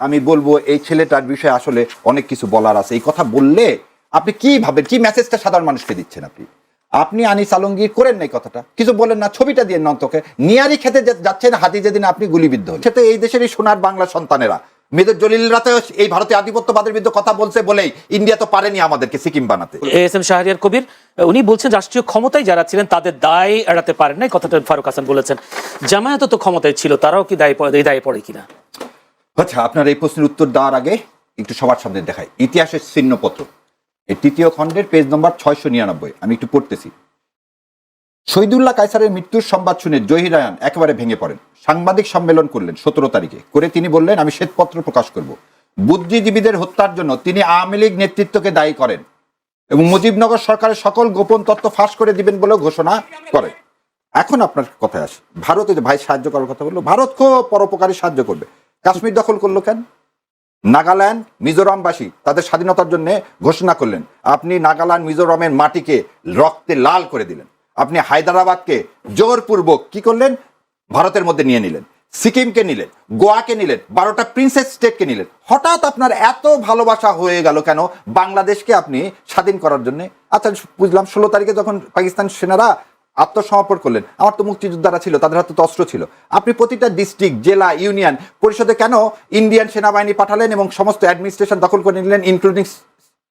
আমি বলবো এই ছেলেটার বিষয়ে আসলে অনেক কিছু বলার আছে। এই কথা বললে আপনি কি ভাবেন, কি মেসেজটা সাধারণ মানুষকে দিচ্ছেন? আপনি আনিস আলমগীর করেন নাই কথাটা, কিছু বলেন না, ছবিটা দিয়ে নন্তকে নিয়ারি খেতে যাচ্ছেন হাতি যেদিন আপনি গুলিবিদ্ধ হলেন। সেটা এই দেশেরই সোনার বাংলা সন্তানেরা মেজর জলিলরা তো এই ভারতীয় আধিপত্যবাদের বিরুদ্ধে কথা বলছে বলেই ইন্ডিয়া তো পারেনি আমাদেরকে সিকিম বানাতে। এস এম শাহরিয়ার কবির উনি বলছেন রাষ্ট্রীয় ক্ষমতায় যারা ছিলেন তাদের দায় এড়াতে পারেন নাই, কথাটা ফারুক হাসান বলেছেন। জামায়াত তো ক্ষমতায় ছিল, তারাও কি দায় পড়ে কিনা? আচ্ছা, আপনার এই প্রশ্নের উত্তর দেওয়ার আগে একটু সবার সামনে দেখাই ইতিহাসের ছিন্নপত্র, এই তৃতীয় খণ্ডের পেজ নম্বর 699। আমি একটু পড়তেছি। শহীদুল্লাহ কায়সারের মৃত্যুর সংবাদ শুনে জহির রায়হান একেবারে ভেঙে পড়েন। সাংবাদিক সম্মেলন করলেন 17 তারিখে, করে তিনি বললেন, আমি শ্বেতপত্র প্রকাশ করব। বুদ্ধিজীবীদের হত্যার জন্য তিনি আওয়ামী লীগ নেতৃত্বকে দায়ী করেন এবং মুজিবনগর সরকারের সকল গোপন তথ্য ফাঁস করে দিবেন বলেও ঘোষণা করেন। এখন আপনার কথায় আসে, ভারতে যে ভাই সাহায্য করার কথা বললো, ভারত খুব পরোপকারী সাহায্য করবে। কাশ্মীর দখল করলো কেন? নাগাল্যান্ড মিজোরামবাসী তাদের স্বাধীনতার জন্য ঘোষণা করলেন, আপনি নাগাল্যান্ড মিজোরামের মাটিকে রক্তে লাল করে দিলেন। আপনি হায়দ্রাবাদকে জোরপূর্বক কি করলেন? ভারতের মধ্যে নিয়ে নিলেন। সিকিমকে নিলেন, গোয়াকে নিলেন, 12টা প্রিন্সেস স্টেটকে নিলেন। হঠাৎ আপনার এত ভালোবাসা হয়ে গেল কেন বাংলাদেশকে আপনি স্বাধীন করার জন্য? আচ্ছা বুঝলাম, 16 তারিখে যখন পাকিস্তান সেনারা আত্মসমর্পণ করলেন, আমার তো মুক্তিযোদ্ধারা ছিল, তাদের হাতে তো অস্ত্র ছিল। আপনি প্রতিটা ডিস্ট্রিক্ট, জেলা, ইউনিয়ন পরিষদে কেন ইন্ডিয়ান সেনাবাহিনী পাঠালেন এবং সমস্ত অ্যাডমিনিস্ট্রেশন দখল করে নিলেন, ইনক্লুডিং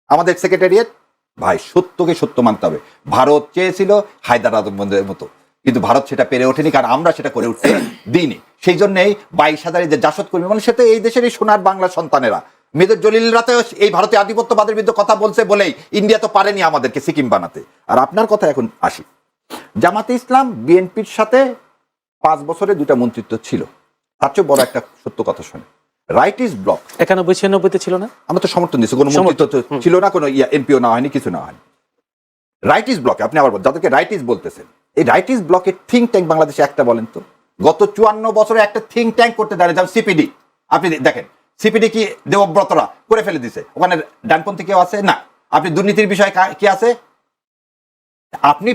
আমাদের সেক্রেটারিয়েট? ভাই, সত্যকে সত্য মানতে হবে। ভারত চেয়েছিল হায়দ্রাবাদের মতো, কিন্তু ভারত সেটা পেরে ওঠেনি, কারণ আমরা সেটা করে উঠতে দিইনি। সেই জন্যই 22,000 যে জাসদ কর্মী, মানে সেটা এই দেশেরই সোনার বাংলা সন্তানেরা মেজর জলিলরা তো এই ভারতীয় আধিপত্যবাদের বিরুদ্ধে কথা বলছে বলেই ইন্ডিয়া তো পারেনি আমাদেরকে সিকিম বানাতে। আর আপনার কথা এখন আসি, জামাতে ইসলাম বিএনপির সাথে 5 বছরে 2টা মন্ত্রিত্ব ছিল। তার চেয়ে বড় একটা সত্য কথা শুনে, রাইট ইজ ব্লক 91-96 ছিল না, আমরা তো সমর্থন দিচ্ছি, কোনো মন্ত্রিত্ব ছিল না, কোনো এমপিও না হয়নি, কিছু না হয়নি। রাইট ইজ ব্লকে আপনি আবার যাদেরকে রাইট ইজ বলতেছেন, এই রাইট ইজ ব্লকের থিঙ্ক ট্যাঙ্ক বাংলাদেশে একটা বলেন তো? গত 54 বছরে একটা থিঙ্ক ট্যাঙ্ক করতে দাঁড়িয়ে, যেমন সিপিডি। আপনি দেখেন সিপিডি কি দেবব্রতরা করে ফেলে দিছে, ওখানে ডানপন্থী কেউ আছে না। আপনি দুর্নীতির বিষয়ে কি আছে? আপনি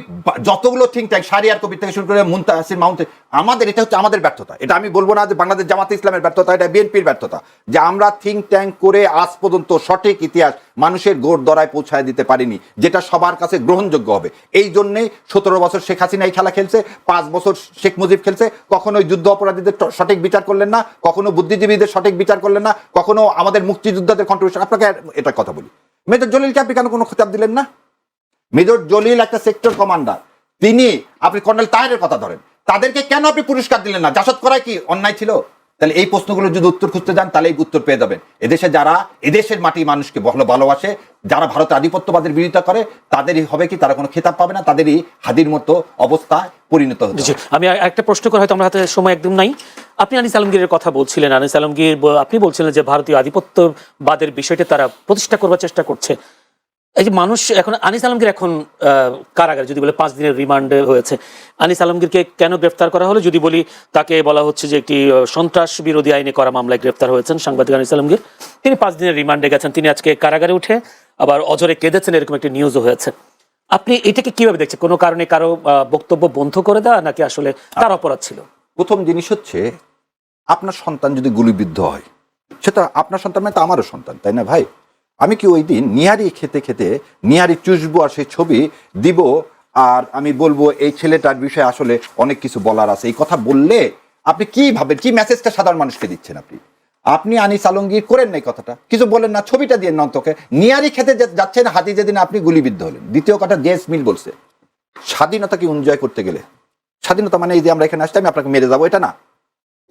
যতগুলো থিঙ্ক ট্যাঙ্ক, শাহরিয়ার কবির থেকে শুরু করে মুনতাসির মাহমুদ, আমাদের এটা হচ্ছে আমাদের ব্যর্থতা। এটা আমি বলবো না যে বাংলাদেশ জামাতে ইসলামের ব্যর্থতা, এটা বিএনপির ব্যর্থতা, যে আমরা থিঙ্ক ট্যাঙ্ক করে আজ পর্যন্ত সঠিক ইতিহাস মানুষের গোড় দরায় পৌঁছায় দিতে পারিনি, যেটা সবার কাছে গ্রহণযোগ্য হবে। এই জন্যেই 17 বছর শেখ হাসিনা এই খেলা খেলছে, 5 বছর শেখ মুজিব খেলছে। কখনোই যুদ্ধ অপরাধীদের সঠিক বিচার করলেন না, কখনো বুদ্ধিজীবীদের সঠিক বিচার করলেন না, কখনো আমাদের মুক্তিযোদ্ধাদের কন্ট্রিবিউশন। আপনাকে এটা কথা বলি, মেজর জলিলকে আপনি কেন কোনো খেতাব দিলেন না? মেজর জলিল একটা সেক্টর কমান্ডার, তিনি, আপনি কর্নেল তাহেরের কথা ধরেন, তাদেরকে কেন আপনি পুরস্কার দিলেন না? জাসদ করায় কি অন্যায় ছিল? তাহলে এই প্রশ্নগুলো যদি উত্তর খুঁজতে যান, তাহলে এই উত্তর পেয়ে যাবেন। এদেশে যারা এদেশের মাটি মানুষকে ভালোবাসে, যারা ভারতের আধিপত্যবাদের বিরোধিতা করে, তাদেরই হবে কি, তারা কোনো খেতাব পাবে না, তাদেরই হাদির মতো অবস্থায় পরিণত হবে। আমি একটা প্রশ্ন করে, হয়তো আমার হাতে সময় একদম নাই। আপনি আনিস আলমগীরের কথা বলছিলেন, আনিস আলমগীর আপনি বলছিলেন যে ভারতীয় আধিপত্যবাদের বিষয়টি তারা প্রতিষ্ঠা করবার চেষ্টা করছে। এই যে মানুষ এখন আনিস আলমগীর এখন কারাগারে, যদি বলে 5 দিনের রিমান্ডে হয়েছে, আনিস আলমগীরকে কেন গ্রেফতার করা হলো? যদি বলি, তাকে বলা হচ্ছে যে একটি সন্ত্রাস বিরোধী আইনে করা মামলায় গ্রেফতার হয়েছেন সাংবাদিক আনিস আলমগীর। তিনি 5 দিনের রিমান্ডে গেছেন, তিনি আজকে কারাগারে উঠে আবার অজরে কেঁদেছেন, এরকম একটি নিউজও হয়েছে। আপনি এটাকে কিভাবে দেখছেন? কোনো কারণে কারো বক্তব্য বন্ধ করে দেওয়া, নাকি আসলে তার অপরাধ ছিল? প্রথম জিনিস হচ্ছে, আপনার সন্তান যদি গুলিবিদ্ধ হয়, সেটা আপনার সন্তান মানে তো আমারও সন্তান, তাই না ভাই? আমি কি ওই দিন নিহারি খেতে খেতে নিহারি চুষবো আর সেই ছবি দিব? আর আমি বলবো এই ছেলেটার বিষয়ে আসলে অনেক কিছু বলার আছে। এই কথা বললে আপনি কি ভাবেন, কি মেসেজটা সাধারণ মানুষকে দিচ্ছেন? আপনি আনিস আলমগীর করেন নাই কথাটা, কিছু বলেন না, ছবিটা দিয়ে নন্তকে নিহারি খেতে যাচ্ছেন হাতি যেদিন আপনি গুলিবিদ্ধ হলেন। দ্বিতীয় কথা, জেস মিল বলছে, স্বাধীনতাকে এনজয় করতে গেলে, স্বাধীনতা মানে এই যে আমরা এখানে আসতে আমি আপনাকে মেরে যাবো, এটা না।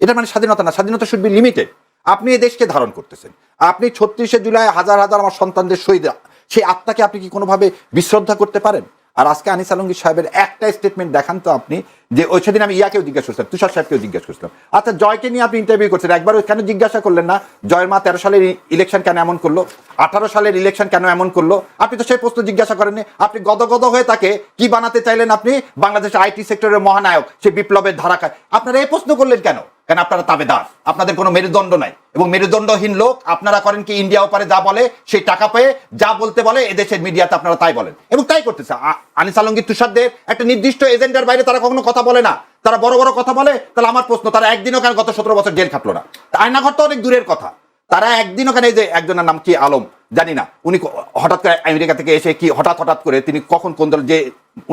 এটা মানে স্বাধীনতা না, স্বাধীনতা শুড বি লিমিটেড। আপনি এই দেশকে ধারণ করতেছেন, আপনি 36শে জুলাই হাজার হাজার আমার সন্তানদের শহীদ, সেই আত্মাকে আপনি কি কোনোভাবে বিশ্রদ্ধা করতে পারেন? আর আজকে আনিস আলমগীর সাহেবের একটা স্টেটমেন্ট দেখান তো আপনি, যে ওই সেদিন আমি ইয়াকেও জিজ্ঞাসা করছিলাম, তুষার সাহেবকেও জিজ্ঞাসা করছিলাম, আচ্ছা জয়কে নিয়ে আপনি ইন্টারভিউ করছেন, একবার কেন জিজ্ঞাসা করলেন না জয়ের মা 13 সালের ইলেকশন কেন এমন করলো, 18 সালের ইলেকশন কেন এমন করলো? আপনি তো সেই প্রশ্ন জিজ্ঞাসা করেননি। আপনি গদগদ হয়ে তাকে কি বানাতে চাইলেন? আপনি বাংলাদেশের আইটি সেক্টরের মহানায়ক, সেই বিপ্লবের ধারাকায় আপনারা এই প্রশ্ন করলেন কেন? কেন আপনারা তাবেদার, আপনাদের কোনো মেরুদণ্ড নাই, এবং মেরুদণ্ডহীন লোক আপনারা করেন কি, ইন্ডিয়া ওপারে যা বলে সেই টাকা পেয়ে যা বলতে বলে এদেশের মিডিয়াতে আপনারা তাই বলেন এবং তাই করতেছে। আনিস আলমগীর তুষারদের একটা নির্দিষ্ট এজেন্ডার বাইরে তারা কখনো কথা বলে না, তারা বড় বড় কথা বলে। তাহলে আমার প্রশ্ন, তারা একদিনও কেন গত 17 বছর জেল খাটলো না? আয়নাঘর তো অনেক দূরের কথা। তারা একদিন ওখানে এই যে একজনের নাম কি আলম জানি না, উনি হঠাৎ করে আমেরিকা থেকে এসে কি হঠাৎ করে তিনি কখন কোন দল, যে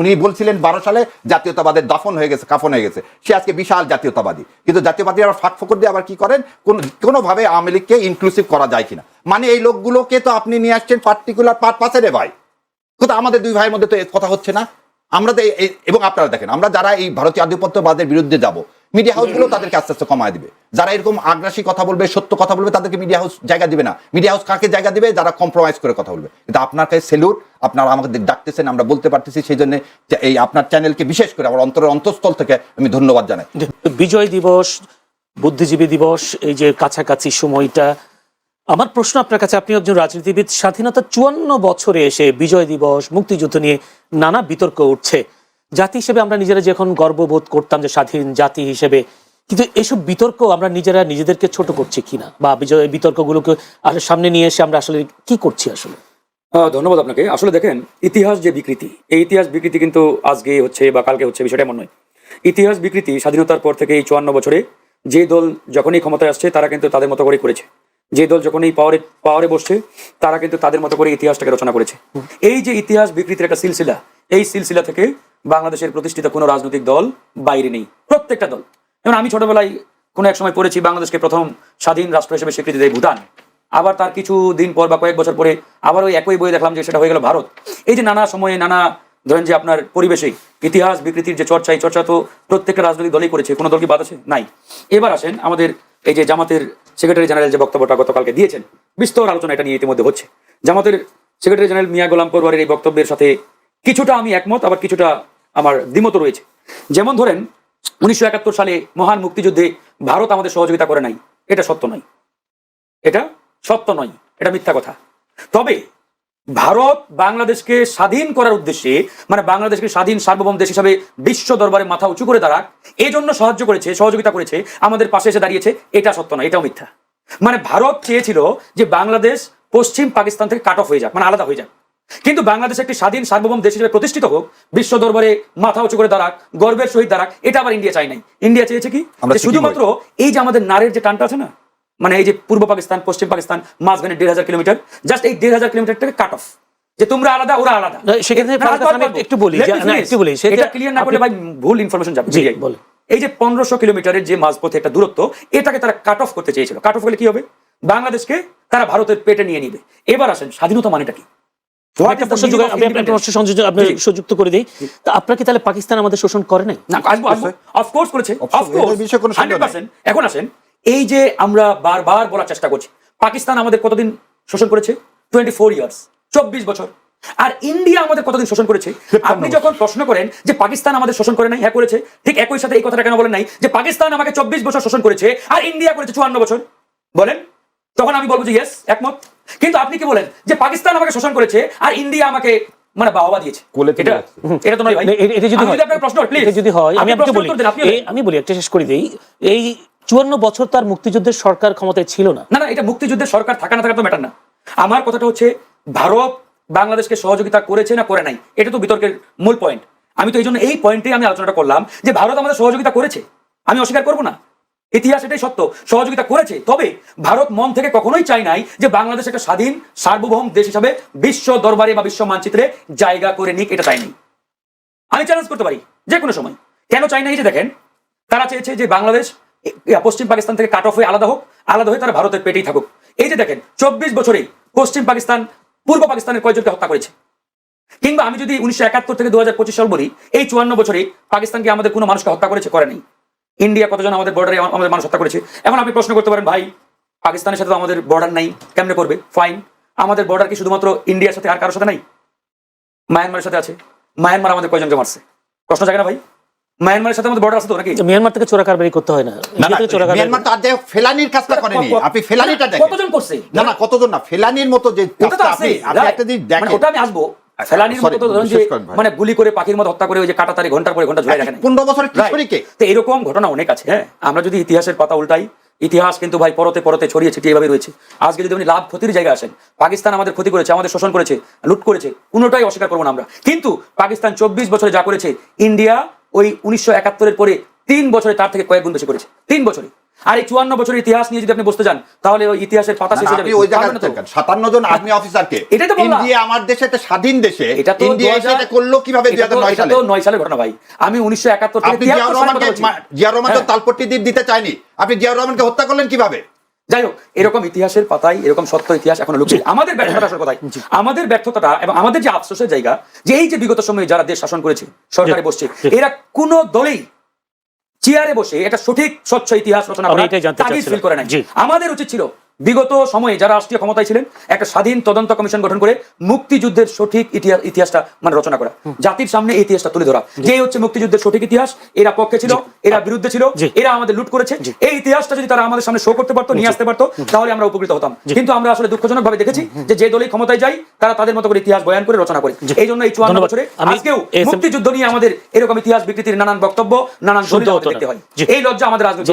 উনি বলছিলেন 12 সালে জাতীয়তাবাদের দাফন হয়ে গেছে, কাফন হয়ে গেছে, সে আজকে বিশাল জাতীয়তাবাদী। কিন্তু জাতীয়বাদী আবার ফাঁক ফোকর দিয়ে আবার কি করেন, কোনোভাবে আওয়ামী লীগকে ইনক্লুসিভ করা যায় কিনা। মানে এই লোকগুলোকে তো আপনি নিয়ে আসছেন পার্টিকুলার পারপাসে রে ভাই, কিন্তু আমাদের দুই ভাইয়ের মধ্যে তো কথা হচ্ছে না। আমরা তো এবং আপনারা দেখেন, আমরা যারা এই ভারতীয় আধিপত্যবাদের বিরুদ্ধে যাব, মিডিয়া হাউসগুলো তাদেরকে আস্তে আস্তে কমায় দিবে। যারা এরকম আগ্রাসী কথা বলবে, সত্য কথা বলবে, তাদেরকে মিডিয়া হাউস জায়গা দিবে না। মিডিয়া হাউস কাকে জায়গা দিবে? যারা কম্প্রোমাইজ করে কথা বলবে। কিন্তু আপনার কাছে সেলুট, আপনারা আমাকে ডাকতেছেন, আমরা বলতে পারতেছি, সেই জন্য এই আপনার চ্যানেলকে বিশেষ করে আমার অন্তরের অন্তঃস্থল থেকে আমি ধন্যবাদ জানাই। বিজয় দিবস, বুদ্ধিজীবী দিবস, এই যে কাছাকাছি সময়টা, আমার প্রশ্ন আপনার কাছে, আপনি একজন রাজনীতিবিদ, স্বাধীনতা 54 বছরে এসে বিজয় দিবস, মুক্তিযুদ্ধ নিয়ে নানা বিতর্ক উঠছে। জাতি হিসেবে আমরা নিজেরা যখন গর্ববোধ করতাম যে স্বাধীন জাতি হিসেবে, কিন্তু এসব বিতর্ক আমরা নিজেরা নিজেদেরকে ছোট করছি কিনা, বা বিজয় বিতর্কগুলোকে আসলে সামনে নিয়ে এসে আমরা আসলে কি করছি আসলে? ধন্যবাদ আপনাকে। আসলে দেখেন, ইতিহাস যে বিকৃতি, এই ইতিহাস বিকৃতি কিন্তু আজকে হচ্ছে বা কালকে হচ্ছে বিষয়টা এমন নয়। ইতিহাস বিকৃতি স্বাধীনতার পর থেকে এই 54 বছরে যে দল যখনই ক্ষমতায় আসছে তারা কিন্তু তাদের মতো করে করেছে, যে দল যখনই পাওয়ারে বসছে তারা কিন্তু তাদের মতো করে ইতিহাসটাকে রচনা করেছে। এই যে ইতিহাস বিকৃতির একটা সিলসিলা, এই সিলসিলা থেকে বাংলাদেশের প্রতিষ্ঠিত কোনো রাজনৈতিক দল বাইরে নেই, প্রত্যেকটা দল। যেমন আমি ছোটবেলায় কোনো এক সময় পড়েছি বাংলাদেশকে প্রথম স্বাধীন রাষ্ট্র হিসেবে স্বীকৃতি দেয় ভুটান, আবার তার কিছু দিন পর বা কয়েক বছর পরে আবার ওই একই বইয়ে দেখলাম যে সেটা হয়ে গেল ভারত। এই যে নানা সময়ে নানা ধরেন যে আপনার পরিবেশে ইতিহাস বিকৃতির যে চর্চা, এই চর্চা তো প্রত্যেকটা রাজনৈতিক দলই করেছে, কোনো দল কি বাদ আছে? নাই। এবার আসেন আমাদের এই যে জামাতের সেক্রেটারি জেনারেল যে বক্তব্যটা গতকালকে দিয়েছেন, বিস্তর আলোচনা এটা নিয়ে ইতিমধ্যে হচ্ছে। জামাতের সেক্রেটারি জেনারেল মিয়া গোলাম পরওয়ারের এই বক্তব্যের সাথে কিছুটা আমি একমত, আবার কিছুটা আমার দ্বিমত রয়েছে। যেমন ধরেন 1971 সালে মহান মুক্তিযুদ্ধে ভারত আমাদের সহযোগিতা করে নাই, এটা সত্য নয়, এটা সত্য নয়, এটা মিথ্যা কথা। তবে ভারত বাংলাদেশকে স্বাধীন করার উদ্দেশ্যে, মানে বাংলাদেশকে স্বাধীন সার্বভৌম দেশ হিসাবে বিশ্ব দরবারে মাথা উঁচু করে দাঁড়াক, এই জন্য সাহায্য করেছে, সহযোগিতা করেছে, আমাদের পাশে এসে দাঁড়িয়েছে, এটা সত্য নয়, এটাও মিথ্যা। মানে ভারত চেয়েছিল যে বাংলাদেশ পশ্চিম পাকিস্তান থেকে কাট অফ হয়ে যাক, মানে আলাদা হয়ে যাক, কিন্তু বাংলাদেশ একটি স্বাধীন সার্বভৌম দেশ হিসেবে প্রতিষ্ঠিত হোক, বিশ্ব দরবারে মাথা উঁচু করে দাঁড়াক, গর্বের সহিত দাঁড়াক, এটা আবার ইন্ডিয়া চাই নাই। ইন্ডিয়া চেয়েছে কি, শুধুমাত্র এই যে আমাদের নারের যে টানটা আছে না, মানে এই যে পূর্ব পাকিস্তান পশ্চিম পাকিস্তান মাঝখানে 1500 কিলোমিটার, জাস্ট এই 1500 কিলোমিটারটাকে কাট অফ, যে তোমরা আলাদা ওরা আলাদা। সেখানে একটু বলি, এটা ক্লিয়ার না করলে ভাই ভুল ইনফরমেশন যাবে। এই যে 1500 কিলোমিটারের যে মাঝপথে একটা দূরত্ব, এটাকে তারা কাট অফ করতে চেয়েছিল। কাট অফ করলে কি হবে? বাংলাদেশকে তারা ভারতের পেটে নিয়ে নিবে। এবার আসেন স্বাধীনতা মানেটা কি? সংযুক্ত করে দিই, আপনার কি তাহলে পাকিস্তান আমাদের শোষণ করে নাই? না, অফকোর্স করেছে, অফকোর্স 100%। এখন আসেন, এই যে আমরা বারবার বলার চেষ্টা করছি পাকিস্তান আমাদের কতদিন শোষণ করেছে? 24 ইয়ার্স, 24 বছর। আর ইন্ডিয়া আমাদের কতদিন শোষণ করেছে? আপনি যখন প্রশ্ন করেন যে পাকিস্তান আমাদের শোষণ করে নাই, হ্যাঁ করেছে, ঠিক একই সাথে এই কথাটা কেন বলেন নাই যে পাকিস্তান আমাকে 24 বছর শোষণ করেছে আর ইন্ডিয়া করেছে 54 বছর? বলেন, তখন আমি বলবো যে ইয়েস, একমত। কিন্তু আপনি কি বলেন যে পাকিস্তান আমাকে শোষণ করেছে আর ইন্ডিয়া আমাকে মানে বাহবা দিয়েছে? এটা তো নয় ভাই। এটা যদি হয়, আমি বলি, একটা শেষ করে দিই, এই 54 বছর তার মুক্তিযুদ্ধের সরকার ক্ষমতায় ছিল না। না, এটা মুক্তিযুদ্ধের সরকার থাকা না থাকা তো ম্যাটার না। আমার কথাটা হচ্ছে ভারত বাংলাদেশকে সহযোগিতা করেছে না করে নাই, এটা তো বিতর্কের মূল পয়েন্ট। আমি তো এই জন্য এই পয়েন্টে আমি আলোচনাটা করলাম যে ভারত আমাদের সহযোগিতা করেছে, আমি অস্বীকার করবো না, ইতিহাস এটাই সত্য, সহযোগিতা করেছে। তবে ভারত মন থেকে কখনোই চাই নাই যে বাংলাদেশ একটা স্বাধীন সার্বভৌম দেশ হিসাবে বিশ্ব দরবারে বা বিশ্ব মানচিত্রে জায়গা করে নিক, এটা চাই নাই। আমি চ্যালেঞ্জ করতে পারি যে কোনো সময়, কেন চাই নাই? যে দেখেন, তারা চেয়েছে যে বাংলাদেশ পশ্চিম পাকিস্তান থেকে কাট অফ হয়ে আলাদা হোক, আলাদা হয়ে তারা ভারতের পেটেই থাকুক। এই যে দেখেন, 24 বছরেই পশ্চিম পাকিস্তান পূর্ব পাকিস্তানের কয়েকজনকে হত্যা করেছে। কিংবা আমি যদি 1971 থেকে 2025 সাল বলি, এই 54 বছরে পাকিস্তানকে আমাদের কোনো মানুষকে হত্যা করেছে? করে নাই। ইন্ডিয়া কতজন আমাদের বর্ডারে আমাদের মানুষ হত্যা করেছে? এখন আপনি প্রশ্ন করতে পারেন, ভাই পাকিস্তানের সাথে তো আমাদের বর্ডার নাই, কেমনে করবে? ফাইন, আমাদের বর্ডার কি শুধুমাত্র ইন্ডিয়ার সাথে আর কারোর সাথে নাই? মায়ানমারের সাথে আছে। মায়ানমার আমাদের কয়জনকে মারছে? প্রশ্ন জাগে না ভাই? মায়ানমারের সাথে আমাদের বর্ডার আছে তো নাকি? মিয়ানমার থেকে চোরা কারবারি করতে হয় না, মিয়ানমার তো আর যে ফেলানির কাজটা করেনি। আপনি ফেলানিটা দেখেন, কতজন করছে? না কতজন না, ফেলানির মতো যে কাজটা আপনি একটা দিন দেখেন, ওটা আমি আসবো। ফেলানির মতো ধরুন যে মানে গুলি করে পাখির মতো হত্যা করে ওই যে কাটাতারি ঘন্টার পরে ঘন্টা ঝুলাই রাখেন 15 বছরের কিশোরীকে। তো এরকম ঘটনা অনেক আছে। হ্যাঁ, আমরা যদি ইতিহাসের পাতা উল্টাই, ইতিহাস কিন্তু ভাই পরতে পরতে ছড়িয়ে ছিটিয়ে এভাবে রয়েছে। আজকে যদি আপনি লাভ ক্ষতির জায়গায় আসেন, পাকিস্তান আমাদের ক্ষতি করেছে, আমাদের শোষণ করেছে, লুট করেছে, কোনোটাই অস্বীকার করবো না আমরা। কিন্তু পাকিস্তান 24 বছরে যা করেছে, ইন্ডিয়া ওই 1971 পরে 3 বছরে তার থেকে কয়েক গুণ বেশি করেছে। 3 বছরে আর এই 54 বছরের ইতিহাস নিয়ে যদি আপনি বসতে যান তাহলে ওই ইতিহাসের পাতা শেষ হয়ে যাবে। আপনি ওই জায়গায় পারবেন না তো। 57 জন আর্মি অফিসারকে এটাই তো বললাম। ইন্ডিয়া আমার দেশে একটা স্বাধীন দেশে এটা তো ইন্ডিয়া এসে এটা করলো কিভাবে 2009 সালে? 9 সালের ঘটনা ভাই। আমি 1971 থেকে আপনি 73 সালের কথা বলছি। জিয়া রহমান তো হ্যাঁ। তালপট্টি দিতে চায়নি, আপনি জিয়া রহমানকে হত্যা করলেন কিভাবে? যাই হোক, এরকম ইতিহাসের পাতায় এরকম সত্য ইতিহাস এখনো লুকিয়ে। আমাদের ব্যর্থতা আসলে কোথায়? আমাদের ব্যর্থতা এবং আমাদের যে আফসোসের জায়গা যে এই যে বিগত সময়ে যারা দেশ শাসন করেছে, সরকারে বসছে, এরা কোন দলেই চেয়ারে বসে এটা সঠিক স্বচ্ছ ইতিহাস রচনা আমি করা এটাই জানতে তাগিদ চাচ্ছিলাম। ফিল করে নাই। জি। আমাদের উচিত ছিল বিগত সময়ে যারা রাষ্ট্রীয় ক্ষমতায় ছিলেন একটা স্বাধীন তদন্ত কমিশন গঠন করে মুক্তিযুদ্ধের সঠিক ইতিহাসটা মানে রচনা করা, জাতির সামনে এই ইতিহাসটা তুলে ধরা, যে হচ্ছে মুক্তিযুদ্ধের সঠিক ইতিহাস, এরা পক্ষে ছিল, এরা বিরুদ্ধে ছিল, জি। এরা আমাদের লুট করেছে, এই ইতিহাসটা যদি তারা আমাদের সামনে শো করতে পারতো, নিয়ে আসতে পারতো, তাহলে আমরা উপকৃত হতাম। কিন্তু আমরা আসলে দুঃখজনক ভাবে দেখেছি যে দলই ক্ষমতায় যায় তারা তাদের মতো করে ইতিহাস বয়ান করে রচনা করে। এই জন্য এই 54 ধন্যবাদ। বছরে আমি আজকেও এস এম মুক্তিযুদ্ধ নিয়ে আমাদের এরকম ইতিহাস বিকৃতির নানান বক্তব্য, নানান শুনতে দলিল হতো না। দেখতে হয়। জি। এই লজ্জা আমাদের রাজনৈতিক